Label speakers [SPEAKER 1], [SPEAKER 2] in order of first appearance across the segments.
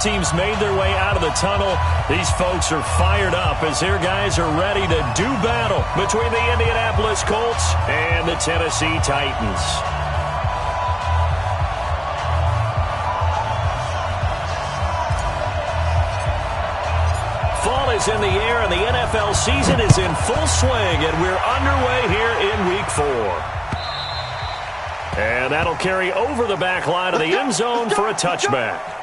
[SPEAKER 1] Teams made their way out of the tunnel. These folks are fired up as their guys are ready to do battle between the Indianapolis Colts and the Tennessee Titans. Fall is in the air and the NFL season is in full swing, and we're underway here in Week 4. And that'll carry over the back line of the end zone for a touchback.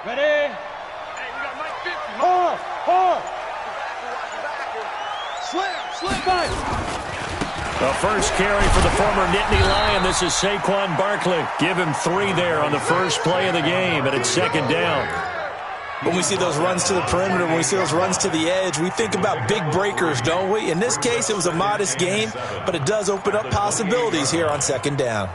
[SPEAKER 2] Ready? Hey, we got Mike 50. Hold. Slam, back.
[SPEAKER 1] The first carry for the former Nittany Lion. This is Saquon Barkley. Give him 3 there on the first play of the game, and it's second down.
[SPEAKER 3] When we see those runs to the perimeter, when we see those runs to the edge, we think about big breakers, don't we? In this case, it was a modest gain, but it does open up possibilities here on second down.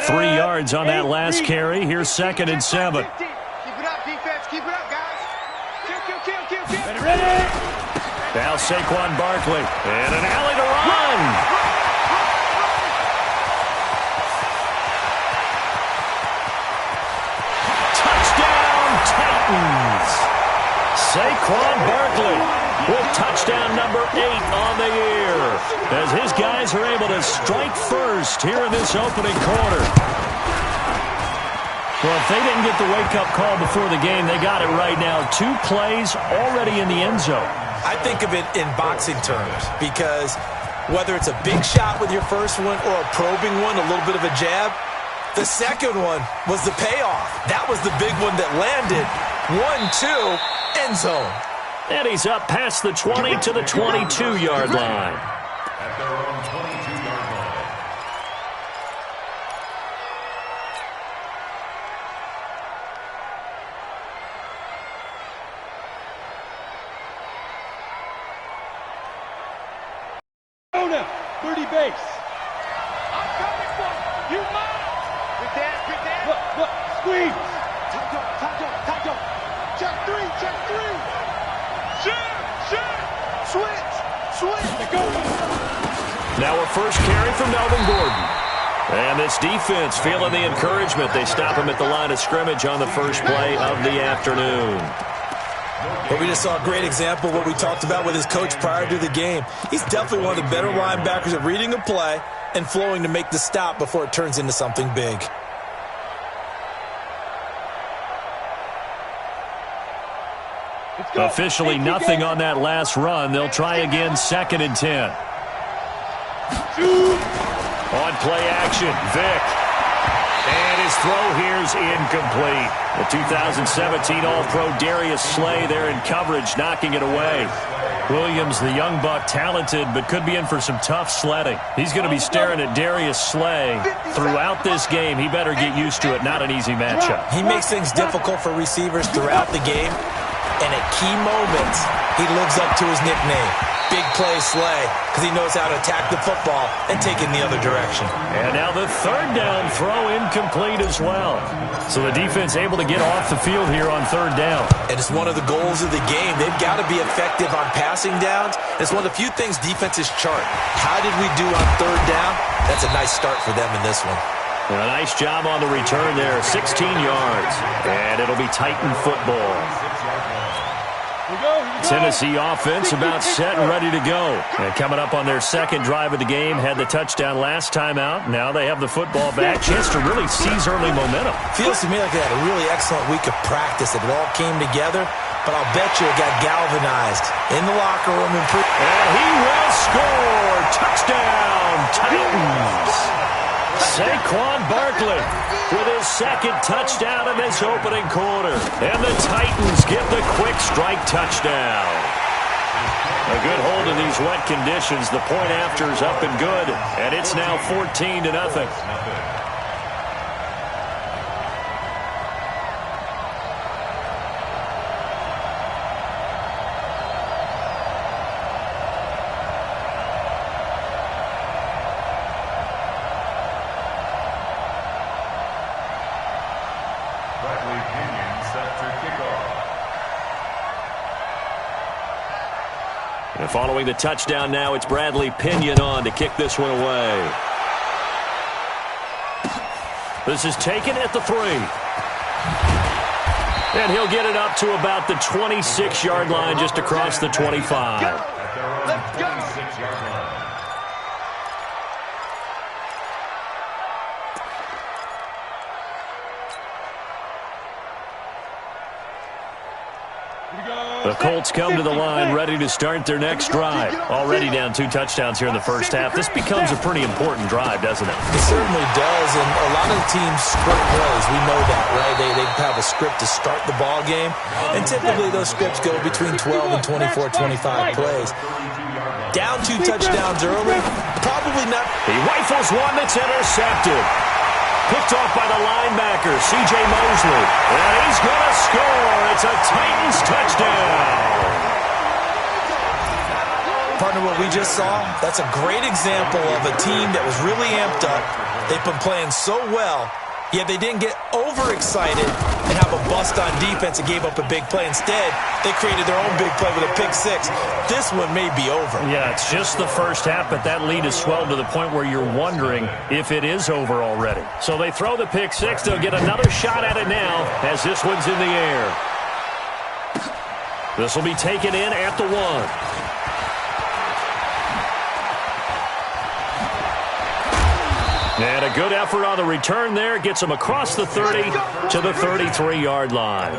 [SPEAKER 1] Three yards on that last carry. Here's second and 7.
[SPEAKER 2] Keep it up, defense. Keep it up, guys. Kill. Ready?
[SPEAKER 1] Now Saquon Barkley. And an alley to run. Touchdown, Titans. Saquon Barkley with touchdown number 8 on the year, as his guys are able to strike first here in this opening quarter. Well, if they didn't get the wake-up call before the game, they got it right now. 2 plays already in the end zone.
[SPEAKER 3] I think of it in boxing terms, because whether it's a big shot with your first one or a probing one, a little bit of a jab, the second one was the payoff. That was the big one that landed. 1-2, end zone.
[SPEAKER 1] And he's up past the 20 to the 22-yard line.
[SPEAKER 4] At their own 22-yard line.
[SPEAKER 2] Birdie base. I'm coming for you. Mine. Get that. Look. Squeeze. Taco. Check 3. Switch. Go.
[SPEAKER 1] Now a first carry from Melvin Gordon. And this defense feeling the encouragement. They stop him at the line of scrimmage on the first play of the afternoon.
[SPEAKER 3] Well, we just saw a great example of what we talked about with his coach prior to the game. He's definitely one of the better linebackers at reading a play and flowing to make the stop before it turns into something big.
[SPEAKER 1] Officially nothing on that last run. They'll try again, second and 10. On play action, Vick. And his throw here's incomplete. The 2017 All-Pro Darius Slay there in coverage, knocking it away. Williams, the young buck, talented, but could be in for some tough sledding. He's going to be staring at Darius Slay throughout this game. He better get used to it. Not an easy matchup.
[SPEAKER 3] He makes things difficult for receivers throughout the game. And at key moments, he lives up to his nickname, Big Play Slay, because he knows how to attack the football and take it in the other direction.
[SPEAKER 1] And now the third down throw incomplete as well. So the defense able to get off the field here on third down.
[SPEAKER 3] And it's one of the goals of the game. They've got to be effective on passing downs. It's one of the few things defenses chart. How did we do on third down? That's a nice start for them in this one.
[SPEAKER 1] And a nice job on the return there, 16 yards. And it'll be Titan football. Tennessee offense about set and ready to go. And coming up on their second drive of the game, had the touchdown last time out. Now they have the football back. Chance to really seize early momentum.
[SPEAKER 3] Feels to me like they had a really excellent week of practice. It all came together, but I'll bet you it got galvanized in the locker room. And
[SPEAKER 1] he will score. Touchdown, Titans. Saquon Barkley with his second touchdown in this opening quarter. And the Titans get the quick strike touchdown. A good hold in these wet conditions. The point after is up and good, and it's now 14-0. And following the touchdown now, it's Bradley Pinion on to kick this one away. This is taken at the 3. And he'll get it up to about the 26-yard line, just across the 25.
[SPEAKER 2] Let's go.
[SPEAKER 1] The Colts come to the line ready to start their next drive. Already down 2 touchdowns here in the first half. This becomes a pretty important drive, doesn't it?
[SPEAKER 3] It certainly does, and a lot of the teams script plays. We know that, right? They have a script to start the ball game, and typically those scripts go between 12 and 24, 25 plays. Down 2 touchdowns early, probably not.
[SPEAKER 1] He rifles one that's intercepted. Picked off by the linebacker, C.J. Mosley. And he's going to score. It's a Titans touchdown.
[SPEAKER 3] Partner, what we just saw, that's a great example of a team that was really amped up. They've been playing so well, yet they didn't get overexcited and have a bust on defense and gave up a big play. Instead, they created their own big play with a pick 6. This one may be over.
[SPEAKER 1] Yeah, it's just the first half, but that lead has swelled to the point where you're wondering if it is over already. So they throw the pick 6. They'll get another shot at it now as this one's in the air. This will be taken in at the 1. And a good effort on the return there. Gets him across the 30 to the 33-yard line.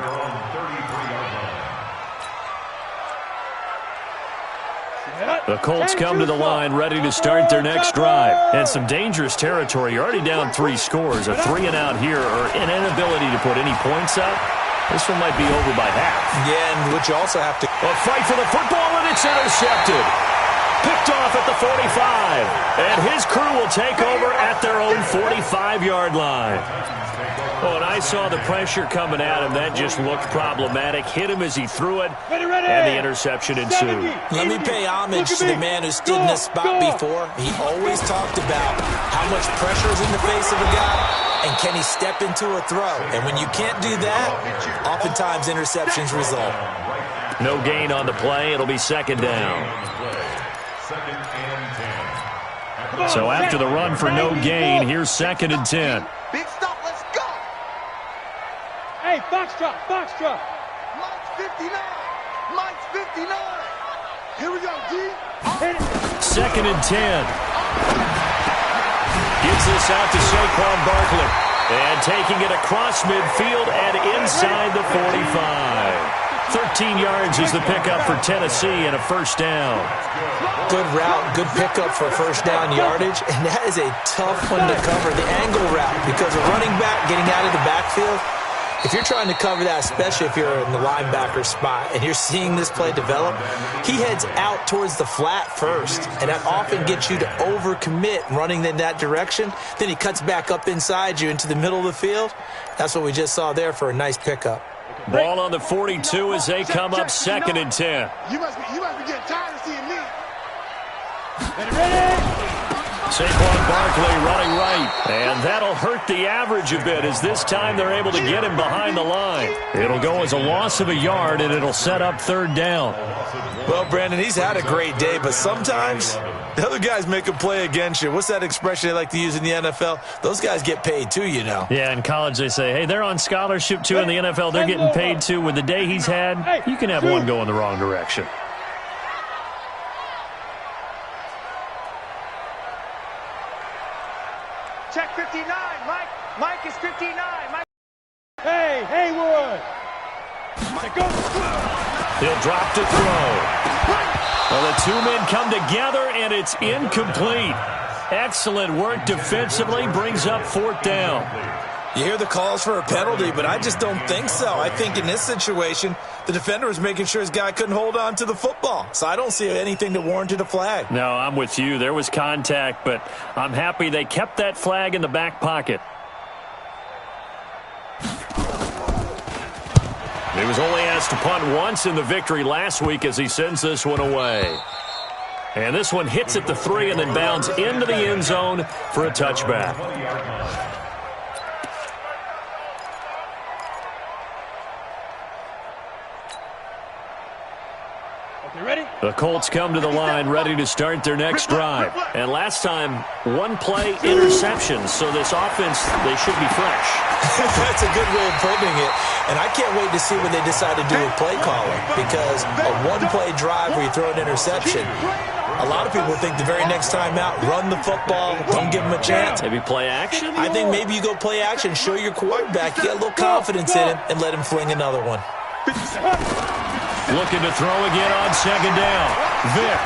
[SPEAKER 1] The Colts come to the line ready to start their next drive. And some dangerous territory. You're already down 3 scores. A 3-and-out here or an inability to put any points up. This one might be over by half.
[SPEAKER 3] Yeah, and what you also have to...
[SPEAKER 1] A fight for the football, and it's intercepted. Picked off at the 45. And his crew will take over at their own 45-yard line. Oh, and I saw the pressure coming at him. That just looked problematic. Hit him as he threw it, and the interception ensued.
[SPEAKER 3] Let me pay homage to the man who stood in this spot before. He always talked about how much pressure is in the face of a guy, and can he step into a throw. And when you can't do that, oftentimes interceptions result.
[SPEAKER 1] No gain on the play. It'll be second down. So after the run for no gain, here's 2nd and 10.
[SPEAKER 2] Big stop, let's go.
[SPEAKER 5] Hey, box drop, box drop.
[SPEAKER 2] Mike's 59. Mike's 59. Here we go, G.
[SPEAKER 1] 2nd and 10. Gives this out to Saquon Barkley. And taking it across midfield and inside the 45. 13 yards is the pickup for Tennessee and a first down.
[SPEAKER 3] Good route, good pickup for first down yardage, and that is a tough one to cover, the angle route, because a running back getting out of the backfield, if you're trying to cover that, especially if you're in the linebacker spot and you're seeing this play develop, he heads out towards the flat first, and that often gets you to overcommit running in that direction. Then he cuts back up inside you into the middle of the field. That's what we just saw there for a nice pickup.
[SPEAKER 1] Ball on the 42 as they come up 2nd and 10.
[SPEAKER 2] You must be getting tired of seeing me.
[SPEAKER 1] Saquon Barkley running right. And that'll hurt the average a bit as this time they're able to get him behind the line. It'll go as a loss of a yard, and it'll set up 3rd down.
[SPEAKER 3] Well, Brandon, he's had a great day, but sometimes the other guys make a play against you. What's that expression they like to use in the NFL? Those guys get paid too, you know.
[SPEAKER 1] Yeah, in college they say, hey, they're on scholarship too. In the NFL, they're getting paid too. With the day he's had, you can have one go in the wrong direction.
[SPEAKER 2] Check 59, Mike. Mike is 59. Mike.
[SPEAKER 5] Hey, Haywood.
[SPEAKER 2] Mike, go.
[SPEAKER 1] He'll drop to throw. Well, the 2 men come together, and it's incomplete. Excellent work defensively, brings up 4th down.
[SPEAKER 3] You hear the calls for a penalty, but I just don't think so. I think in this situation, the defender was making sure his guy couldn't hold on to the football. So I don't see anything that warranted a flag.
[SPEAKER 1] No, I'm with you. There was contact, but I'm happy they kept that flag in the back pocket. He was only asked to punt once in the victory last week as he sends this one away. And this one hits at the 3 and then bounds into the end zone for a touchback. The Colts come to the line ready to start their next drive. And last time, 1-play interception. So this offense, they should be fresh.
[SPEAKER 3] That's a good way of putting it. And I can't wait to see what they decide to do with play calling. Because a 1-play drive where you throw an interception, a lot of people think the very next time out, run the football, don't give them a chance.
[SPEAKER 1] Maybe play action?
[SPEAKER 3] I think maybe you go play action, show your quarterback, get a little confidence in him, and let him fling another one.
[SPEAKER 1] Looking to throw again on 2nd down. Vick.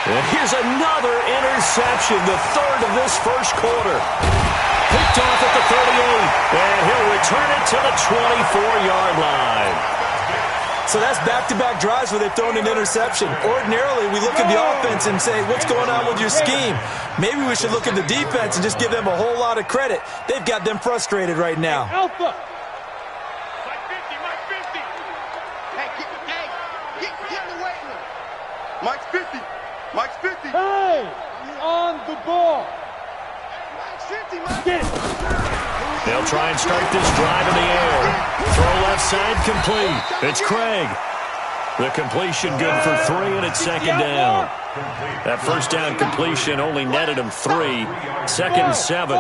[SPEAKER 1] And here's another interception, the 3rd of this first quarter. Picked off at the 38, and he'll return it to the 24-yard line.
[SPEAKER 3] So that's back-to-back drives where they've thrown an interception. Ordinarily, we look at the offense and say, what's going on with your scheme? Maybe we should look at the defense and just give them a whole lot of credit. They've got them frustrated right now.
[SPEAKER 2] Alpha. Mike's 50. Mike's 50.
[SPEAKER 5] Hey, on the ball.
[SPEAKER 2] Mike's 50, Mike.
[SPEAKER 5] Get it.
[SPEAKER 1] They'll try and start this drive in the air. Throw left side complete. It's Craig. The completion good for 3, and it's 2nd down. That first down completion only netted him 3. 2nd and 7.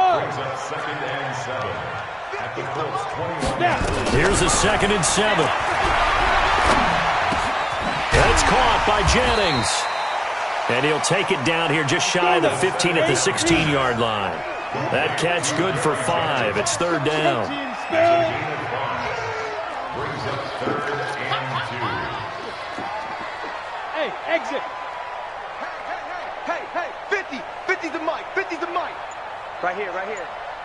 [SPEAKER 1] Here's a 2nd and 7. And it's caught by Jennings. And he'll take it down here just shy of the 15 at the 16-yard line. That catch good for 5. It's 3rd down.
[SPEAKER 5] Hey, exit.
[SPEAKER 2] Hey, 50. 50's the Mike. 50's the Mike. Right here.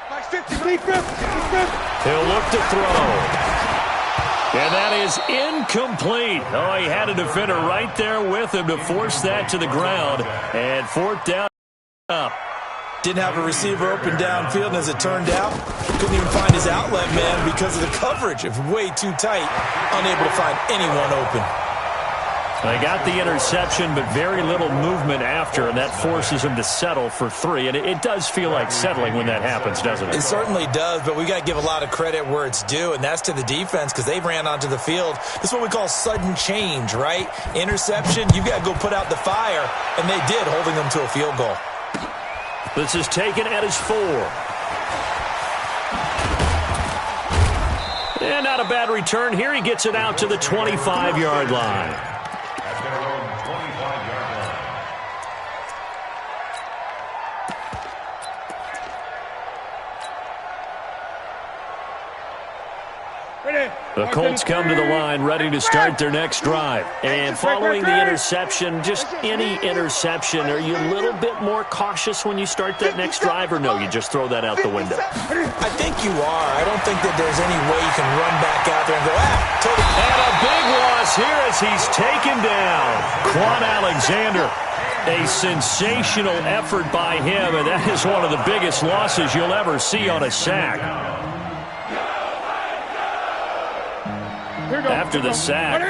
[SPEAKER 2] Mike's 50.
[SPEAKER 1] He'll look to throw. And that is incomplete. Oh, he had a defender right there with him to force that to the ground. And 4th down up.
[SPEAKER 3] Didn't have a receiver open downfield, and as it turned out, couldn't even find his outlet man because of the coverage. It was way too tight, unable to find anyone open.
[SPEAKER 1] They got the interception, but very little movement after, and that forces him to settle for 3. And it does feel like settling when that happens, doesn't it?
[SPEAKER 3] It certainly does, but we got to give a lot of credit where it's due, and that's to the defense because they ran onto the field. This is what we call sudden change, right? Interception, you got to go put out the fire, and they did, holding them to a field goal.
[SPEAKER 1] This is taken at his 4. And not a bad return here. He gets it out to the 25-yard line.
[SPEAKER 4] At their own 25-yard line.
[SPEAKER 1] The Colts come to the line ready to start their next drive. And following the interception, just any interception, are you a little bit more cautious when you start that next drive, or no, you just throw that out the window?
[SPEAKER 3] I think you are. I don't think that there's any way you can run back out there and go, totally.
[SPEAKER 1] And a big loss here as he's taken down. Quan Alexander, a sensational effort by him, and that is one of the biggest losses you'll ever see on a sack. After the sack,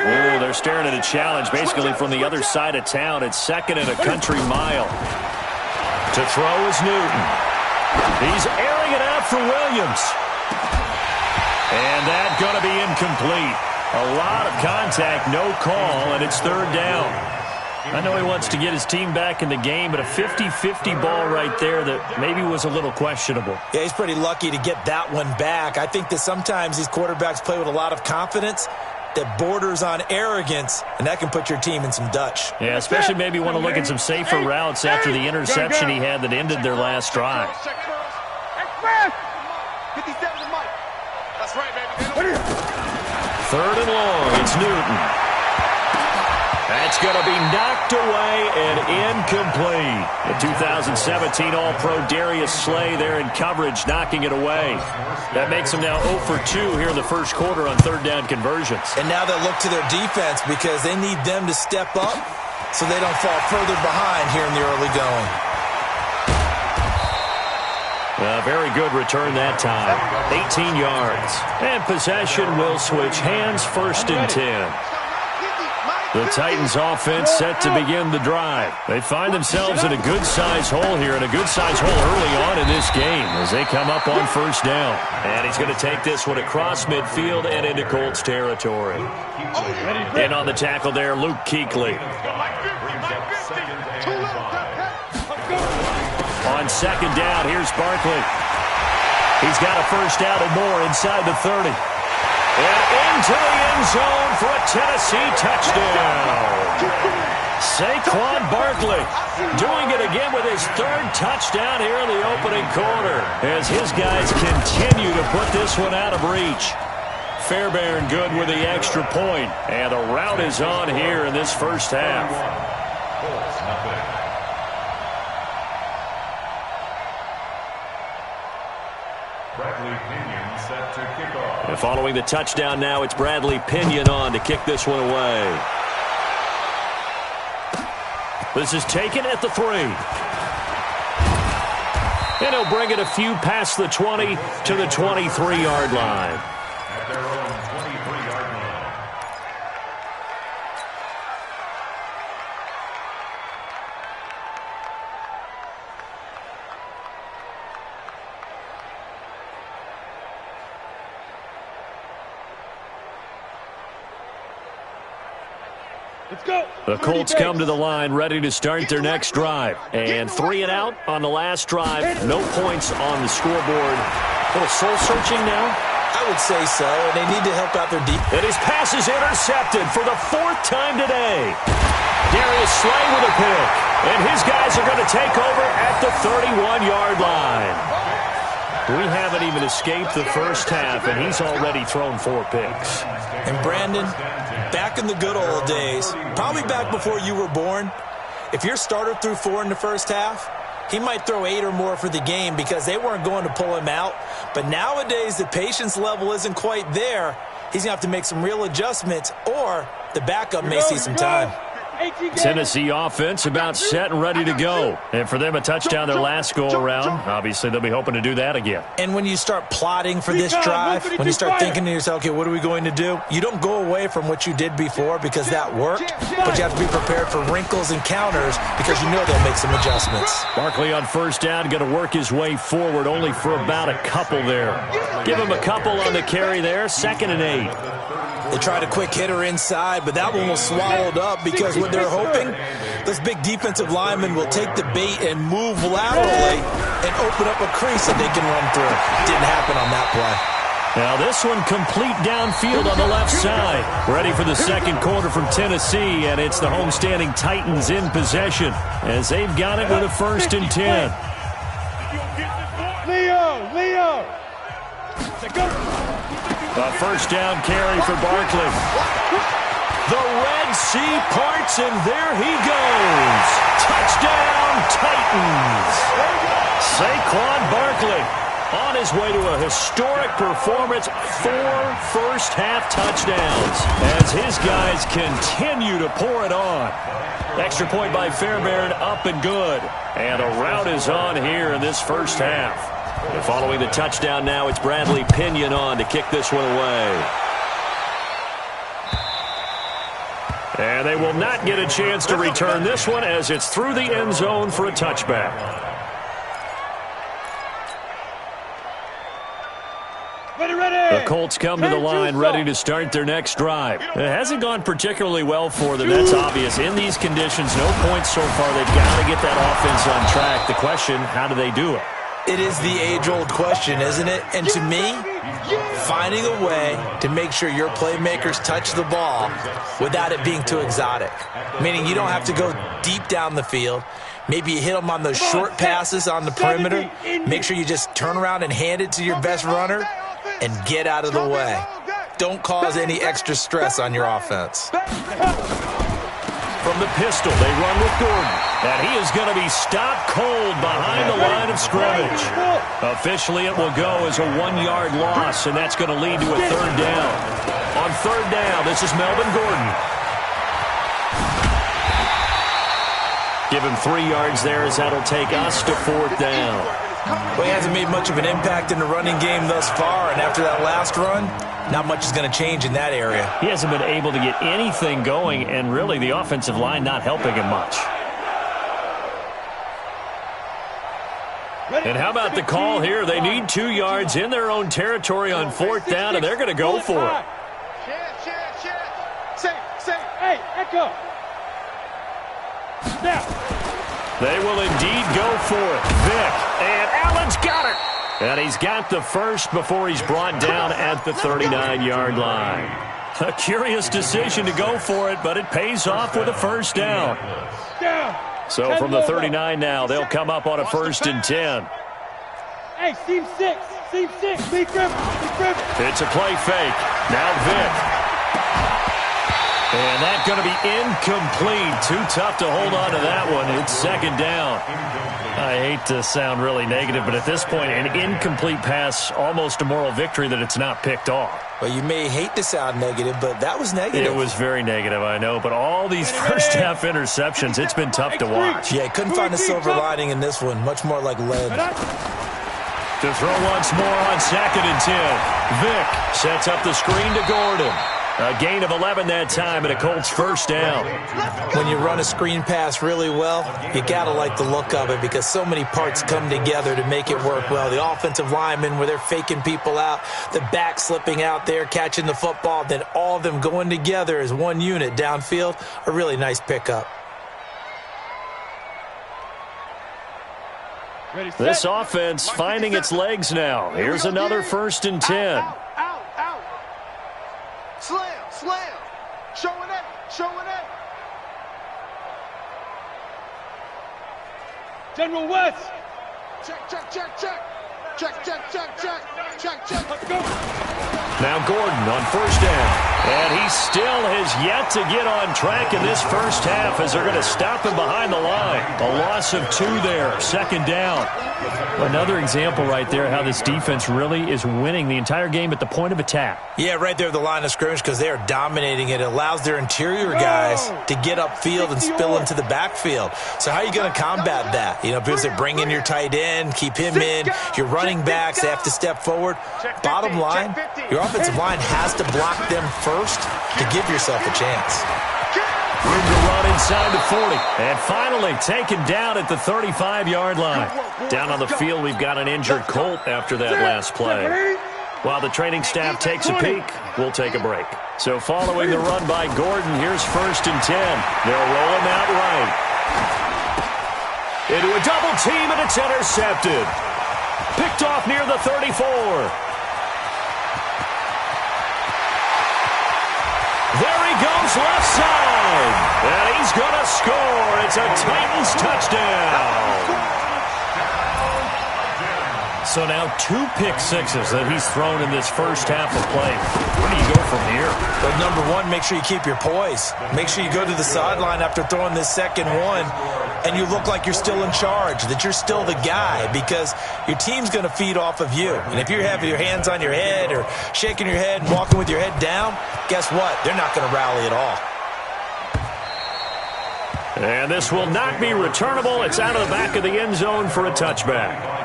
[SPEAKER 1] they're staring at a challenge basically from the other side of town. It's 2nd and a country mile. To throw is Newton. He's airing it out for Williams. And that's going to be incomplete. A lot of contact, no call, and it's 3rd down. I know he wants to get his team back in the game, but a 50-50 ball right there that maybe was a little questionable.
[SPEAKER 3] Yeah, he's pretty lucky to get that one back. I think that sometimes these quarterbacks play with a lot of confidence that borders on arrogance, and that can put your team in some Dutch.
[SPEAKER 1] Yeah, especially maybe want to look at some safer routes after the interception he had that ended their last drive.
[SPEAKER 2] 57's the Mike. That's right, baby.
[SPEAKER 1] 3rd and long, it's Newton. That's going to be knocked away and incomplete. The 2017 All-Pro Darius Slay there in coverage, knocking it away. That makes him now 0 for 2 here in the first quarter on third down conversions.
[SPEAKER 3] And now they'll look to their defense because they need them to step up so they don't fall further behind here in the early going.
[SPEAKER 1] A very good return that time. 18 yards. And possession will switch hands, 1st and 10. The Titans offense set to begin the drive. They find themselves in a good-sized hole here, and a good-sized hole early on in this game as they come up on 1st down. And he's going to take this one across midfield and into Colts territory. In on the tackle there, Luke Kuechly. On 2nd down, here's Barkley. He's got a 1st down and more inside the 30. And into the end zone for a Tennessee touchdown. Saquon Barkley doing it again with his 3rd touchdown here in the opening quarter as his guys continue to put this one out of reach. Fairbairn good with the extra point, and the route is on here in this first half. And following the touchdown now, it's Bradley Pinion on to kick this one away. This is taken at the 3. And he'll bring it a few past the 20 to the 23-yard line.
[SPEAKER 4] At their own 23-yard line.
[SPEAKER 5] Let's go.
[SPEAKER 1] The Colts come to the line ready to start their next drive. And 3 and out on the last drive. No points on the scoreboard. A little soul-searching now?
[SPEAKER 3] I would say so, and they need to help out their defense.
[SPEAKER 1] And his pass is intercepted for the 4th time today. Darius Slay with a pick. And his guys are going to take over at the 31-yard line. We haven't even escaped the first half, and he's already thrown 4 picks.
[SPEAKER 3] And Brandon, back in the good old days, probably back before you were born, if your starter threw 4 in the first half, he might throw 8 or more for the game because they weren't going to pull him out. But nowadays, the patience level isn't quite there. He's going to have to make some real adjustments, or the backup may see some time.
[SPEAKER 1] Tennessee offense about set and ready to go. And for them, a touchdown their last go-around. Obviously, they'll be hoping to do that again.
[SPEAKER 3] And when you start plotting for this drive, when you start thinking to yourself, okay, what are we going to do? You don't go away from what you did before because that worked, but you have to be prepared for wrinkles and counters because you know they'll make some adjustments.
[SPEAKER 1] Barkley on 1st down, going to work his way forward, only for about a couple there. Give him a couple on the carry there, 2nd and 8.
[SPEAKER 3] They tried a quick hitter inside, but that one was swallowed up because what they're hoping, this big defensive lineman will take the bait and move laterally and open up a crease that they can run through. Didn't happen on that play.
[SPEAKER 1] Now this one complete downfield on the left side. Ready for the 2nd quarter from Tennessee, and it's the homestanding Titans in possession as they've got it with a 1st and 10.
[SPEAKER 5] Leo!
[SPEAKER 1] A 1st down carry for Barkley. The Red Sea parts, and there he goes. Touchdown, Titans. Saquon Barkley on his way to a historic performance, 4 first-half touchdowns as his guys continue to pour it on. Extra point by Fairbairn, up and good. And a route is on here in this first half. And following the touchdown now, it's Bradley Pinion on to kick this one away. And they will not get a chance to return this one as it's through the end zone for a touchback. The Colts come to the line ready to start their next drive. It hasn't gone particularly well for them. That's obvious. In these conditions, no points so far. They've got to get that offense on track. The question, how do they do it?
[SPEAKER 3] It is the age-old question, isn't it? And to me, finding a way to make sure your playmakers touch the ball without it being too exotic. Meaning you don't have to go deep down the field. Maybe you hit them on those short passes on the perimeter. Make sure you just turn around and hand it to your best runner and get out of the way. Don't cause any extra stress on your offense.
[SPEAKER 1] From the pistol, they run with Gordon. And he is going to be stopped cold behind the line of scrimmage. Officially, it will go as a 1-yard loss, and that's going to lead to a third down. On third down, this is Melvin Gordon. Give him 3 yards there as that'll take us to fourth down.
[SPEAKER 3] Well, he hasn't made much of an impact in the running game thus far, and after that last run, not much is going to change in that area.
[SPEAKER 1] He hasn't been able to get anything going, and really the offensive line not helping him much. And how about the call here? They need 2 yards in their own territory on fourth down, and they're going to go for it.
[SPEAKER 5] Hey, echo. Now.
[SPEAKER 1] They will indeed go for it. Vick, and Allen's got it. And he's got the first before he's brought down at the 39-yard line. A curious decision to go for it, but it pays off with a first down. So from the 39 now, they'll come up on a 1st and 10.
[SPEAKER 5] Hey, seam 6. Be crib.
[SPEAKER 1] It's a play fake. Now Vick. And that's going to be incomplete. Too tough to hold on to that one. It's second down. I hate to sound really negative, but at this point, an incomplete pass, almost a moral victory that it's not picked off.
[SPEAKER 3] Well, you may hate to sound negative, but that was negative.
[SPEAKER 1] It was very negative, I know. But all these first-half interceptions, it's been tough to watch.
[SPEAKER 3] Yeah, couldn't find a silver lining in this one. Much more like lead.
[SPEAKER 1] To throw once more on 2nd and 10. Vick sets up the screen to Gordon. A gain of 11 that time and a Colts first down.
[SPEAKER 3] When you run a screen pass really well, you got to like the look of it because so many parts come together to make it work well. The offensive linemen where they're faking people out, the back slipping out there, catching the football, then all of them going together as one unit downfield, a really nice pickup.
[SPEAKER 1] This offense finding its legs now. Here's another 1st and 10.
[SPEAKER 2] Slam. Showing it.
[SPEAKER 5] General West.
[SPEAKER 2] Check. Let's go.
[SPEAKER 1] Now Gordon on first down. And he still has yet to get on track in this first half as they're going to stop him behind the line. A loss of 2 there, second down. Another example right there how this defense really is winning the entire game at the point of attack.
[SPEAKER 3] Yeah, right there at the line of scrimmage because they are dominating it. It allows their interior guys to get upfield and spill into the backfield. So how are you going to combat that? You know, because they bring in your tight end, keep him in. Your running backs, they have to step forward. Bottom line, your offensive line has to block them first to give yourself a chance.
[SPEAKER 1] Room to run inside the 40. And finally taken down at the 35-yard line. Down on the field, we've got an injured Colt after that last play. While the training staff takes a peek, we'll take a break. So following the run by Gordon, here's 1st and 10. They'll roll him out right. Into a double team, and it's intercepted. Picked off near the 34. There he goes left side. And he's going to score. It's a Titans touchdown. So now 2 pick sixes that he's thrown in this first half of play. Where do you go from here?
[SPEAKER 3] But number one, make sure you keep your poise. Make sure you go to the sideline after throwing this second one, and you look like you're still in charge, that you're still the guy, because your team's going to feed off of you. And if you're having your hands on your head or shaking your head and walking with your head down, guess what? They're not going to rally at all.
[SPEAKER 1] And this will not be returnable. It's out of the back of the end zone for a touchback.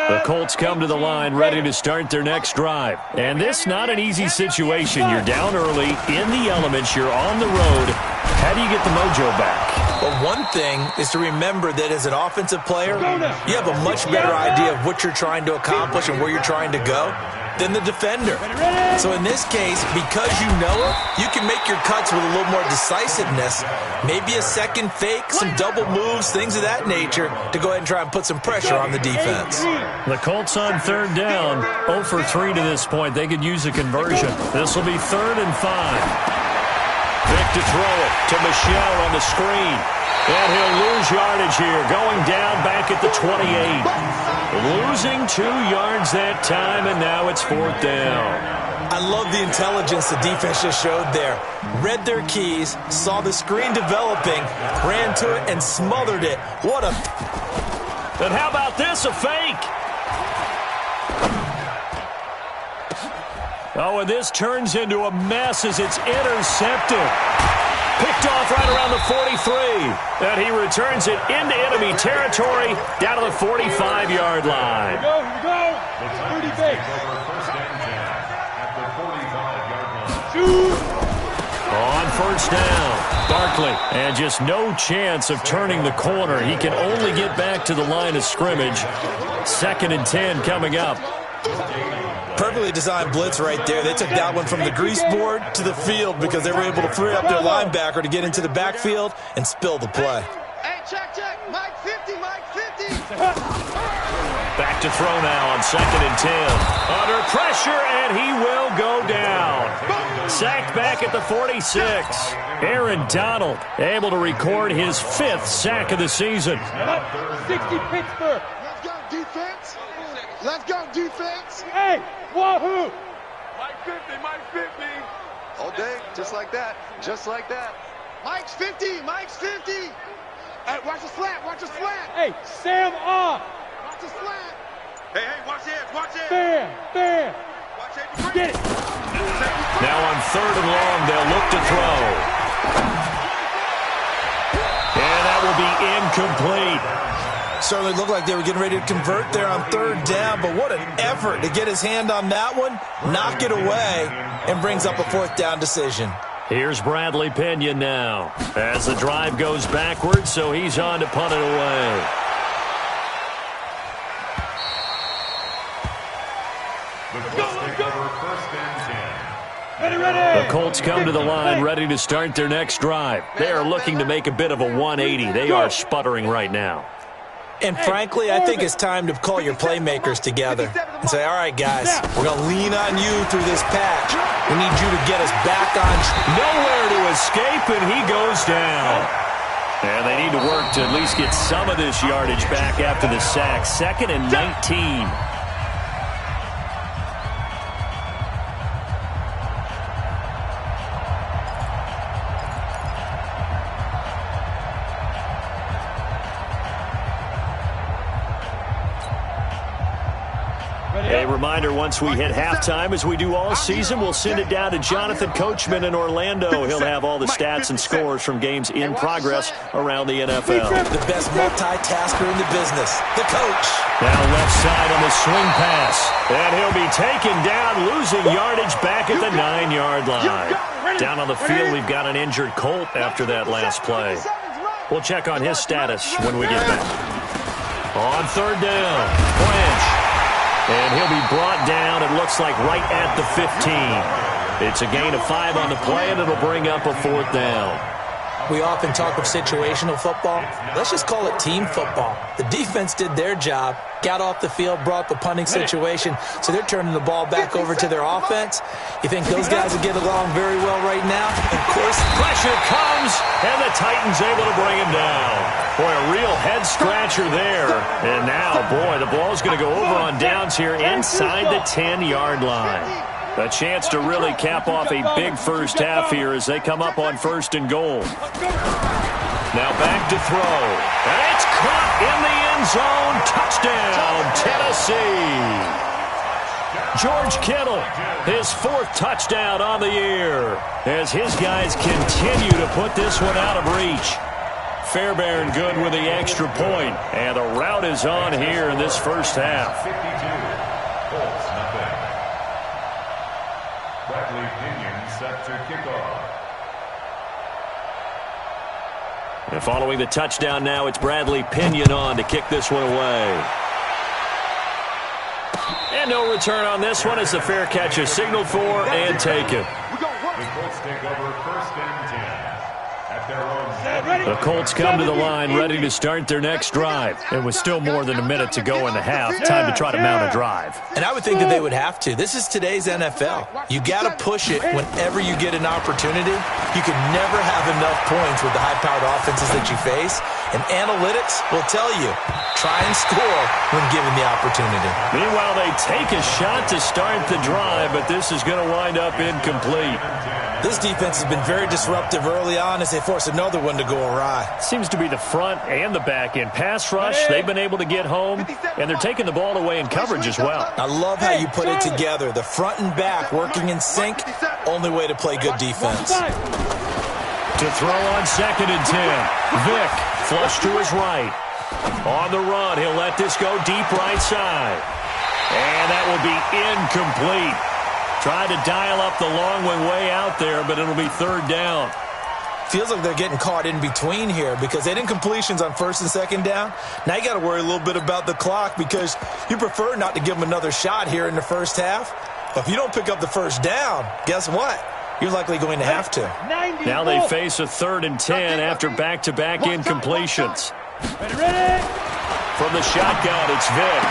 [SPEAKER 1] The Colts come to the line ready to start their next drive. And this not an easy situation. You're down early, in the elements, you're on the road. How do you get the mojo back?
[SPEAKER 3] Well, one thing is to remember that as an offensive player, you have a much better idea of what you're trying to accomplish and where you're trying to go than the defender. So in this case, because you know it, you can make your cuts with a little more decisiveness. Maybe a second fake, some double moves, things of that nature to go ahead and try and put some pressure on the defense.
[SPEAKER 1] The Colts on third down, 0 for 3 to this point. They could use a conversion. This will be 3rd and 5. Vic to throw it to Michelle on the screen. And he'll lose yardage here, going down back at the 28. Losing 2 yards that time, and now it's 4th down.
[SPEAKER 3] I love the intelligence the defense just showed there. Read their keys, saw the screen developing, ran to it, and smothered it. What a...
[SPEAKER 1] And how about this, a fake? Oh, and this turns into a mess as it's intercepted. Picked off right around the 43. And he returns it into enemy territory down to the 45-yard line.
[SPEAKER 5] Here we go. 30 base.
[SPEAKER 1] On 1st down, Barkley. And just no chance of turning the corner. He can only get back to the line of scrimmage. 2nd and 10 coming up.
[SPEAKER 3] Perfectly designed blitz right there. They took that one from the grease board to the field because they were able to free up their linebacker to get into the backfield and spill the play.
[SPEAKER 2] Hey, check. Mike 50, Mike 50.
[SPEAKER 1] Back to throw now on 2nd and 10. Under pressure, and he will go down. Sacked back at the 46. Aaron Donald able to record his 5th sack of the season.
[SPEAKER 5] 60 Pittsburgh.
[SPEAKER 2] Let's go, defense. Let's go, defense.
[SPEAKER 5] Hey, wahoo.
[SPEAKER 2] Mike 50, Mike 50. All day, just like that. Just like that. Mike's 50, Mike's 50. Hey, watch the slant, watch the slant.
[SPEAKER 5] Hey, Sam off.
[SPEAKER 2] Watch the slant. Hey, watch it, watch it.
[SPEAKER 5] Bam.
[SPEAKER 2] Watch it.
[SPEAKER 5] Get it.
[SPEAKER 1] Now on 3rd and long, they'll look to throw. And that will be incomplete.
[SPEAKER 3] Certainly looked like they were getting ready to convert there on 3rd down, but what an effort to get his hand on that one, knock it away, and brings up a 4th down decision.
[SPEAKER 1] Here's Bradley Pinion now as the drive goes backwards, so he's on to punt it away. The Colts come to the line ready to start their next drive. They are looking to make a bit of a 180. They are sputtering right now.
[SPEAKER 3] And frankly, I think it's time to call your playmakers together and say, all right, guys, we're going to lean on you through this patch. We need you to get us back on.
[SPEAKER 1] Nowhere to escape, and he goes down. And they need to work to at least get some of this yardage back after the sack. 2nd and 19. A reminder, once we hit halftime, as we do all season, we'll send it down to Jonathan Coachman in Orlando. He'll have all the stats and scores from games in progress around the NFL.
[SPEAKER 3] The best multitasker in the business, the coach.
[SPEAKER 1] Now left side on the swing pass. And he'll be taken down, losing yardage back at the 9-yard line. Down on the field, we've got an injured Colt after that last play. We'll check on his status when we get back. On 3rd down, Branch. And he'll be brought down, it looks like, right at the 15. It's a gain of 5 on the play, and it'll bring up a 4th down.
[SPEAKER 3] We often talk of situational football. Let's just call it team football. The defense did their job, got off the field, brought the punting situation, so they're turning the ball back over to their offense. You think those guys will get along very well right now? Of course.
[SPEAKER 1] Pressure comes, and the Titans able to bring him down. Boy, a real head-scratcher there. And now, boy, the ball's going to go over on downs here inside the 10-yard line. A chance to really cap off a big first half here as they come up on 1st and goal. Now back to throw. And it's caught in the end zone. Touchdown, Tennessee. George Kittle, his 4th touchdown on the year as his guys continue to put this one out of reach. Fairbairn good with the extra point, and the route is on here in this first half.
[SPEAKER 4] 52. Colts nothing. Bradley Pinion set to kick off.
[SPEAKER 1] And following the touchdown now, it's Bradley Pinion on to kick this one away. And no return on this one as the fair catch is signaled for and taken.
[SPEAKER 4] The Colts take over 1st and 10 at
[SPEAKER 1] The Colts come to the line ready to start their next drive. It was still more than a minute to go in the half. Time to try to mount a drive.
[SPEAKER 3] And I would think that they would have to. This is today's NFL. You got to push it whenever you get an opportunity. You can never have enough points with the high-powered offenses that you face. And analytics will tell you, try and score when given the opportunity.
[SPEAKER 1] Meanwhile, they take a shot to start the drive, but this is going to wind up incomplete.
[SPEAKER 3] This defense has been very disruptive early on as they force another one to go awry.
[SPEAKER 1] Seems to be the front and the back end. Pass rush, they've been able to get home, and they're taking the ball away in coverage as well.
[SPEAKER 3] I love how you put it together. The front and back working in sync, only way to play good defense.
[SPEAKER 1] To throw on 2nd and 10. Vic, flush to his right. On the run, he'll let this go deep right side. And that will be incomplete. Tried to dial up the long one way out there, but it'll be 3rd down.
[SPEAKER 3] Feels like they're getting caught in between here because they didn't incompletions on 1st and 2nd down. Now you got to worry a little bit about the clock because you prefer not to give them another shot here in the first half. But if you don't pick up the 1st down, guess what? You're likely going to have to.
[SPEAKER 1] Now they face a 3rd and 10 after back-to-back incompletions. From the shotgun, it's Vic.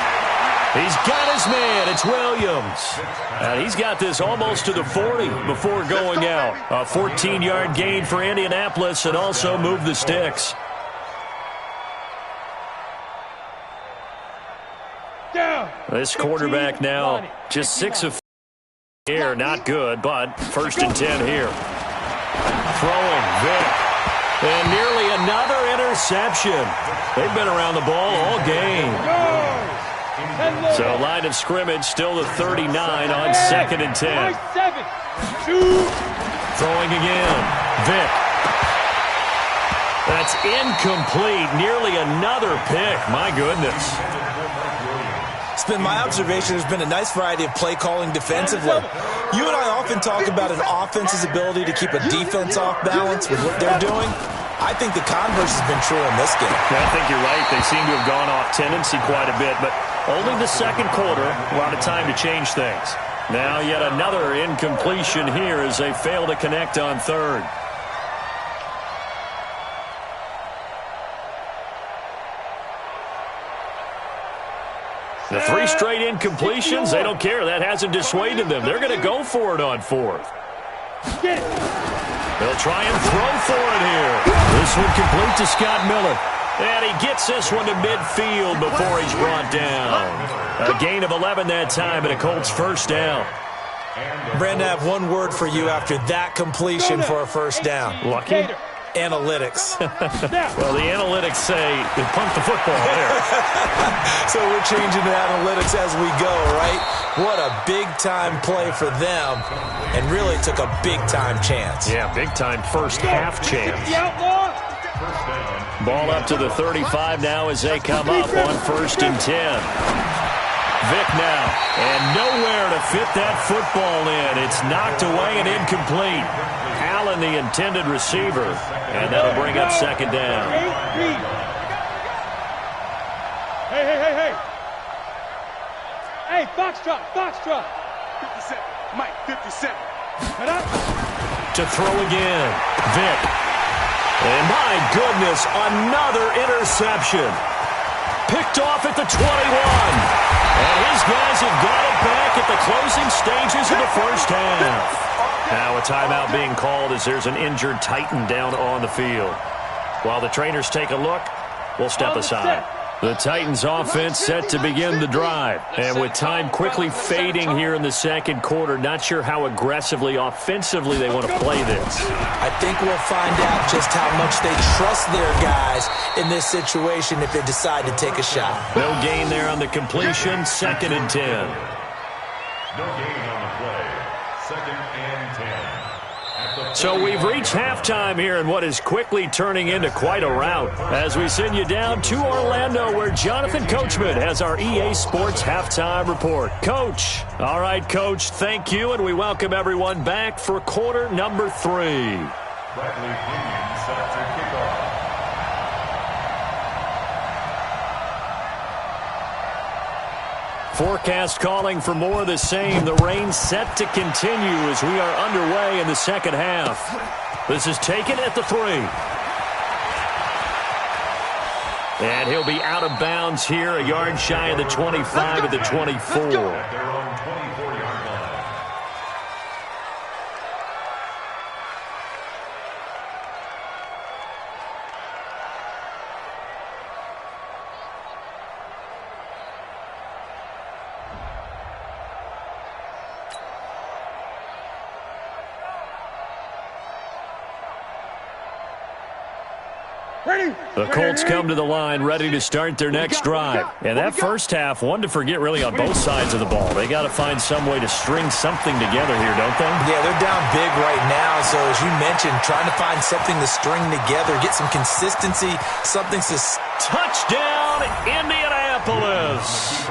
[SPEAKER 1] He's got his man. It's Williams. And he's got this almost to the 40 before going out. A 14-yard gain for Indianapolis and also moved the sticks. This quarterback now just 6 of air, not good, but 1st and 10 here. Throwing, Vic. And nearly another interception. They've been around the ball all game. So line of scrimmage still the 39 on 2nd and 10. Throwing again. Vic. That's incomplete. Nearly another pick. My goodness.
[SPEAKER 3] It's been my observation there's been a nice variety of play calling defensively. You and I often talk about an offense's ability to keep a defense off balance with what they're doing. I think the converse has been true in this game.
[SPEAKER 1] I think you're right. They seem to have gone off tendency quite a bit, but only the 2nd quarter, a lot of time to change things. Now yet another incompletion here as they fail to connect on 3rd. The 3 straight incompletions, they don't care. That hasn't dissuaded them. They're going to go for it on 4th. They'll try and throw for it here. This one complete to Scott Miller. And he gets this one to midfield before he's brought down. A gain of 11 that time, and a Colts 1st down.
[SPEAKER 3] Brandon, I have one word for you after that completion for a 1st down.
[SPEAKER 1] Lucky?
[SPEAKER 3] Analytics.
[SPEAKER 1] Well, the analytics say they pumped the football there.
[SPEAKER 3] So we're changing to analytics as we go, right? What a big-time play for them, and really took a big-time chance.
[SPEAKER 1] Yeah, big-time first half chance. Ball up to the 35 now as they come up on 1st and 10. Vic now, and nowhere to fit that football in. It's knocked away and incomplete. Allen, the intended receiver, and that'll bring up 2nd down.
[SPEAKER 5] Hey, Foxtrot.
[SPEAKER 2] 57, Mike, 57.
[SPEAKER 1] To throw again, Vic. And my goodness, another interception. Picked off at the 21. And his guys have got it back at the closing stages of the 1st half. Now a timeout being called as there's an injured Titan down on the field. While the trainers take a look, we'll step aside. The Titans offense set to begin the drive. And with time quickly fading here in the 2nd quarter, not sure how aggressively, offensively they want to play this.
[SPEAKER 3] I think we'll find out just how much they trust their guys in this situation if they decide to take a shot.
[SPEAKER 1] No gain there on the completion, 2nd and 10.
[SPEAKER 4] No gain on the play. 2nd and 10.
[SPEAKER 1] So we've reached halftime here in what is quickly turning into quite a rout as we send you down to Orlando where Jonathan Coachman has our EA Sports Halftime Report. Coach. All right, Coach, thank you, and we welcome everyone back for quarter number 3.
[SPEAKER 4] Bradley Pinion set to kick off.
[SPEAKER 1] Forecast calling for more of the same. The rain set to continue as we are underway in the second half. This is taken at the 3. And he'll be out of bounds here, a yard shy of the 25 at the 24. The Colts come to the line ready to start their next drive. And that first half, one to forget really on both sides of the ball. They got to find some way to string something together here, don't they?
[SPEAKER 3] Yeah, they're down big right now. So as you mentioned, trying to find something to string together, get some consistency, something to...
[SPEAKER 1] Touchdown, Indianapolis.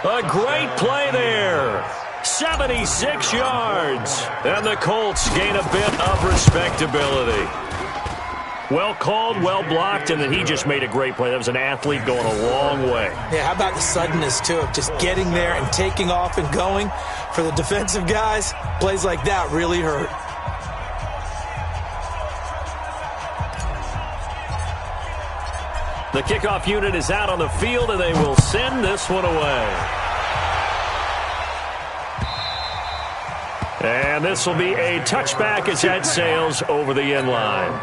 [SPEAKER 1] A great play there. 76 yards. And the Colts gain a bit of respectability. Well called, well blocked, and then he just made a great play. That was an athlete going a long way.
[SPEAKER 3] Yeah, how about the suddenness, too, of just getting there and taking off and going? For the defensive guys, plays like that really hurt.
[SPEAKER 1] The kickoff unit is out on the field, and they will send this one away. And this will be a touchback as that sails over the end line.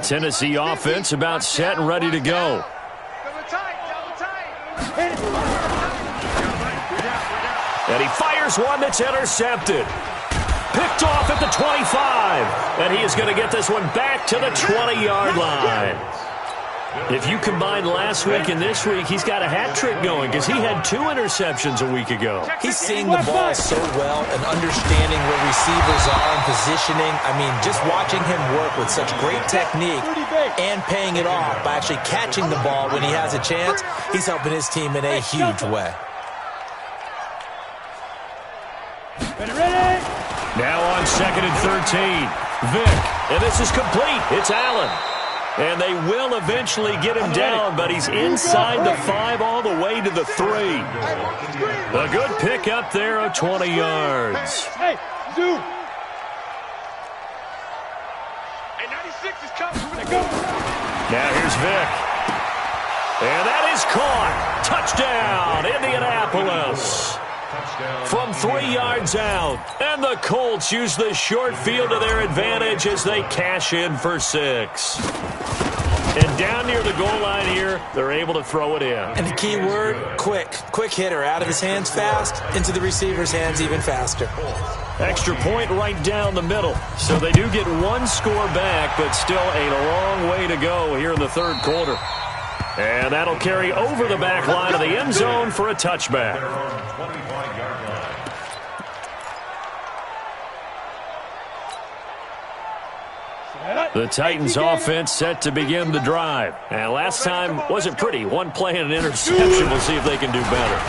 [SPEAKER 1] Tennessee offense about set and ready to go. And he fires one that's intercepted. Picked off at the 25. And he is going to get this one back to the 20-yard line. If you combine last week and this week, he's got a hat trick going because he had 2 interceptions a week ago.
[SPEAKER 3] He's seeing the ball so well and understanding where receivers are and positioning. I mean, just watching him work with such great technique and paying it off by actually catching the ball when he has a chance, he's helping his team in a huge way.
[SPEAKER 1] Now on 2nd and 13. Vick, and this is complete. It's Allen. And they will eventually get him down, but he's inside the 5 all the way to the 3. A good pick up there of 20 yards.
[SPEAKER 5] Hey, Zoo.
[SPEAKER 1] Now here's Vick. And that is caught. Touchdown, Indianapolis. From 3 yards out. And the Colts use the short field to their advantage as they cash in for 6. And down near the goal line here, they're able to throw it in.
[SPEAKER 3] And the key word, quick. Quick hitter. Out of his hands fast, into the receiver's hands even faster.
[SPEAKER 1] Extra point right down the middle. So they do get 1 score back, but still a long way to go here in the 3rd quarter. And that'll carry over the back line of the end zone for a touchback. The Titans offense set to begin the drive. And last time wasn't pretty. 1 play and an interception. We'll see if they can do better.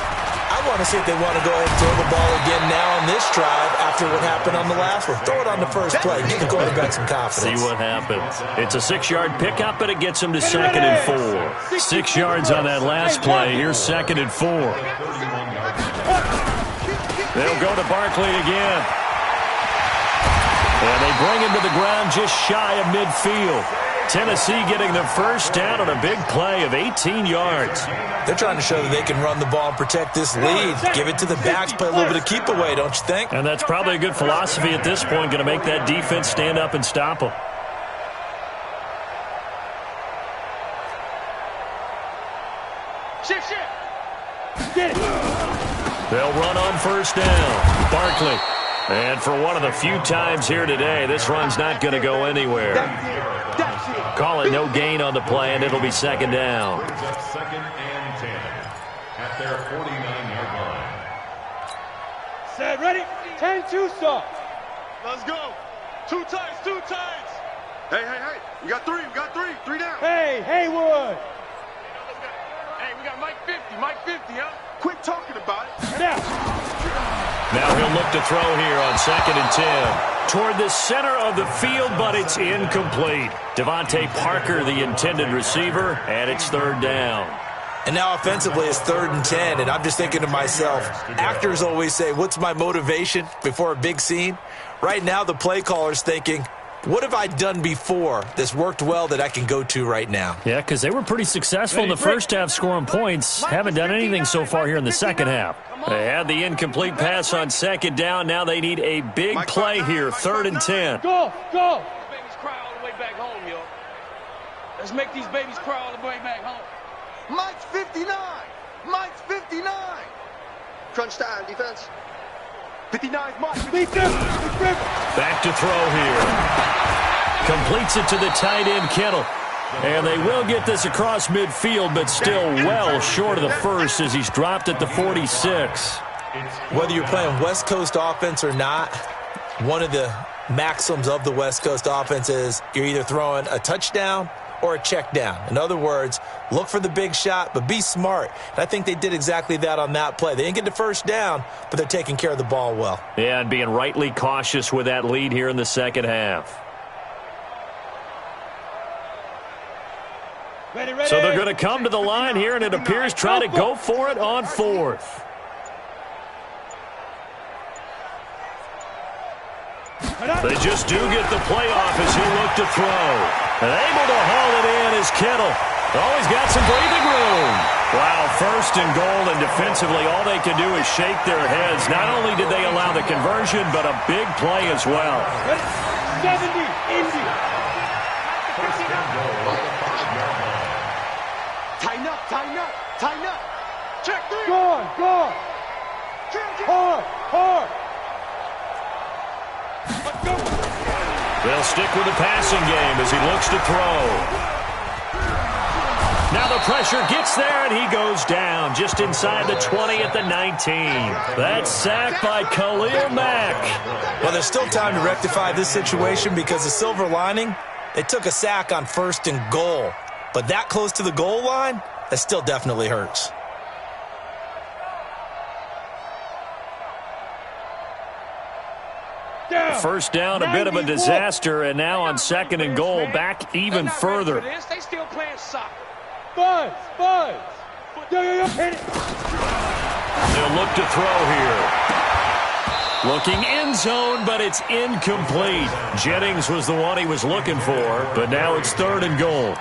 [SPEAKER 3] I want to see if they want to go ahead and throw the ball again now on this drive after what happened on the last one. Throw it on the first play. Give the quarterback some confidence.
[SPEAKER 1] See what happens. It's a 6-yard pickup, and it gets them to 2nd and 4. 6 yards on that last play. Here's 2nd and 4. They'll go to Barkley again. And they bring him to the ground just shy of midfield. Tennessee getting the first down on a big play of 18 yards.
[SPEAKER 3] They're trying to show that they can run the ball and protect this lead. Give it to the backs, play a little bit of keep away, don't you think?
[SPEAKER 1] And that's probably a good philosophy at this point, going to make that defense stand up and stop them. They'll run on first down. Barkley. And for one of the few times here today, this run's not going to go anywhere. Call it no gain on the play, and it'll be 2nd down.
[SPEAKER 4] 2nd and 10 at their 49-yard line.
[SPEAKER 5] Set, ready? 10-2 stop.
[SPEAKER 2] Let's go. 2 times, 2 times. Hey. We got 3. 3 down.
[SPEAKER 5] Hey, Haywood.
[SPEAKER 2] Hey, we got Mike 50, huh? Quit talking about it.
[SPEAKER 5] Now.
[SPEAKER 1] Now he'll look to throw here on 2nd and 10. Toward the center of the field, but it's incomplete. Devontae Parker, the intended receiver, and it's 3rd down.
[SPEAKER 3] And now offensively it's 3rd and 10, and I'm just thinking to myself, actors always say, what's my motivation before a big scene? Right now the play caller's thinking, what have I done before that's worked well that I can go to right now?
[SPEAKER 1] Yeah, because they were pretty successful in the first half scoring points. Haven't done anything so far here in the second half. They had the incomplete pass on 2nd down. Now they need a big play here, 3rd and 10.
[SPEAKER 5] Go, go.
[SPEAKER 6] Babies cry all the way back home, yo. Let's make these babies cry all the way back home.
[SPEAKER 2] Mike's 59. Mike's 59. Crunch time, defense. 59 is Mike.
[SPEAKER 1] Back to throw here. Completes it to the tight end, Kittle. And they will get this across midfield, but still well short of the first as he's dropped at the 46.
[SPEAKER 3] Whether you're playing West Coast offense or not, one of the maxims of the West Coast offense is you're either throwing a touchdown or a check down. In other words, look for the big shot, but be smart. And I think they did exactly that on that play. They didn't get the first down, but they're taking care of the ball well.
[SPEAKER 1] Yeah, and being rightly cautious with that lead here in the second half.
[SPEAKER 5] Ready, ready.
[SPEAKER 1] So they're going to come to the line here, and it appears trying to go for it on 4th. They just do get the play off as he looked to throw. And able to haul it in is Kittle. Always got some breathing room. Wow, 1st and goal, and defensively all they can do is shake their heads. Not only did they allow the conversion, but a big play as well.
[SPEAKER 5] 70, easy.
[SPEAKER 2] Tighten up, tighten up, tighten up. Check 3.
[SPEAKER 5] Go on, go on. Hard, hard.
[SPEAKER 1] They'll stick with the passing game as he looks to throw. Now the pressure gets there, and he goes down just inside the 20 at the 19. That's sacked by Khalil Mack.
[SPEAKER 3] Well, there's still time to rectify this situation because the silver lining, they took a sack on 1st and goal. But that close to the goal line, that still definitely hurts.
[SPEAKER 1] First down, a bit of a disaster, and now on 2nd and goal, back even further.
[SPEAKER 6] They still playing soccer.
[SPEAKER 5] Buzz, buzz. Yo, hit it.
[SPEAKER 1] They'll look to throw here. Looking end zone, but it's incomplete. Jennings was the one he was looking for, but now it's 3rd and goal.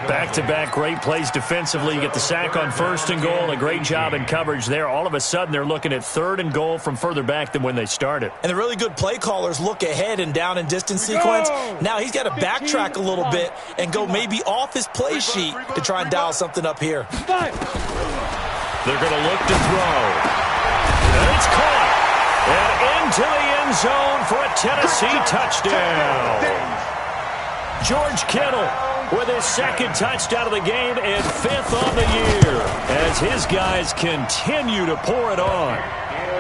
[SPEAKER 1] Back-to-back great plays defensively. You get the sack on 1st and goal, a great job in coverage there. All of a sudden, they're looking at 3rd and goal from further back than when they started.
[SPEAKER 3] And the really good play callers look ahead and down in distance sequence. Now he's got to backtrack a little bit and go maybe off his play sheet to try and dial something up here.
[SPEAKER 1] They're going to look to throw. And it's caught. And into the end zone for a Tennessee touchdown. George Kittle with his 2nd touchdown of the game and 5th on the year as his guys continue to pour it on.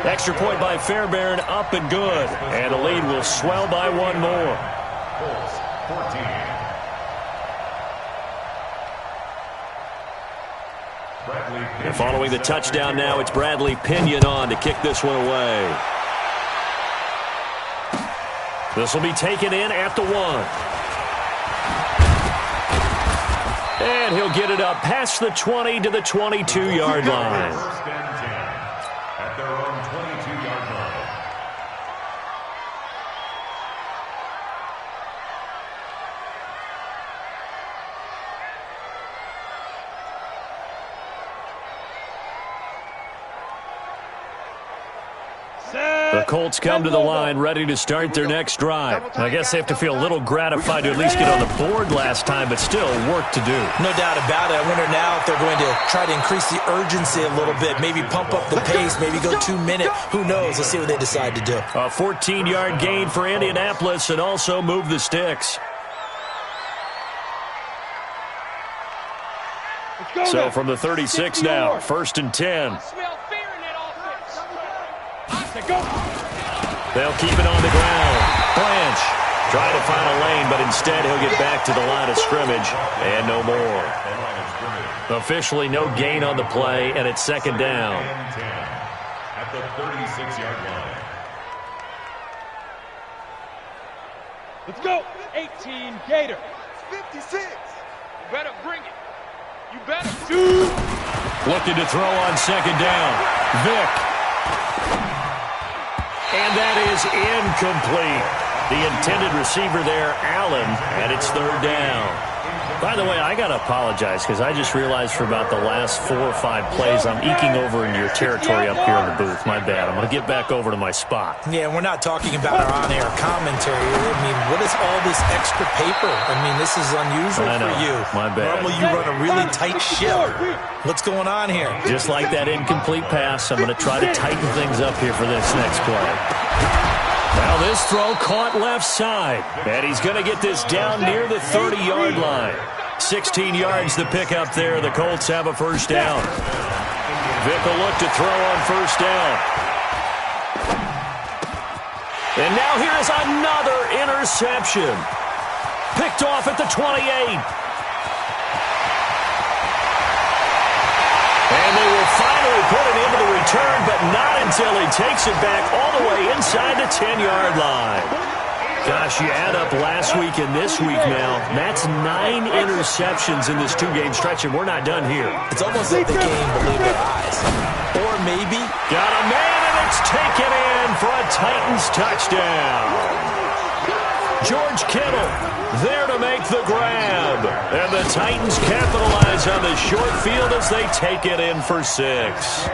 [SPEAKER 1] Extra point by Fairbairn, up and good. And the lead will swell by 1 more.
[SPEAKER 4] Colts, 14.
[SPEAKER 1] And following the touchdown now, it's Bradley Pinion on to kick this one away. This will be taken in at the 1. And he'll get it up past the 20 to the 22-yard line.
[SPEAKER 4] First and 10 at their own 22-yard line.
[SPEAKER 1] The Colts come to the line ready to start their next drive. I guess they have to feel a little gratified to at least get on the board last time, but still work to do.
[SPEAKER 3] No doubt about it. I wonder now if they're going to try to increase the urgency a little bit, maybe pump up the pace, maybe go 2-minute. Who knows? Let's see what they decide to do.
[SPEAKER 1] A 14-yard gain for Indianapolis and also move the sticks. So from the 36 now, 1st and 10.
[SPEAKER 6] I smell fear in that offense.
[SPEAKER 1] They'll keep it on the ground. Branch Trying to find a lane, but instead he'll get back to the line of scrimmage, and no more. Officially no gain on the play, and it's second down.
[SPEAKER 4] At the 36-yard line.
[SPEAKER 5] Let's go. 18 Gator.
[SPEAKER 2] 56.
[SPEAKER 6] You better bring it. You better.
[SPEAKER 1] Looking to throw on second down. Vick. And that is incomplete. The intended receiver there, Allen, and it's third down. By the way, I got to apologize because I just realized for about the last 4 or 5 plays I'm eking over into your territory up here in the booth. My bad. I'm going to get back over to my spot.
[SPEAKER 3] Yeah, we're not talking about our on-air commentary. I mean, what is all this extra paper? I mean, this is unusual for you.
[SPEAKER 1] My bad.
[SPEAKER 3] Normally you run a really tight ship. What's going on here?
[SPEAKER 1] Just like that incomplete pass, I'm going to try to tighten things up here for this next play. Now this throw caught left side, and he's going to get this down near the 30-yard line. 16 yards to pick up there. The Colts have a first down. Vick will look to throw on first down. And now here is another interception. Picked off at the 28. And they will finally put it into the return, but not until he takes it back all the way inside the 10-yard line. Gosh, you add up last week and this week now, that's 9 interceptions in this 2-game stretch, and we're not done here.
[SPEAKER 3] It's almost like the game believe their eyes. Or maybe.
[SPEAKER 1] Got a man, and it's taken in for a Titans touchdown. George Kittle there to make the grab. And the Titans capitalize on the short field as they take it in for 6.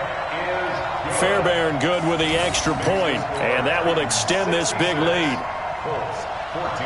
[SPEAKER 1] Fairbairn good with the extra point, and that will extend this big lead.
[SPEAKER 4] Colts 14,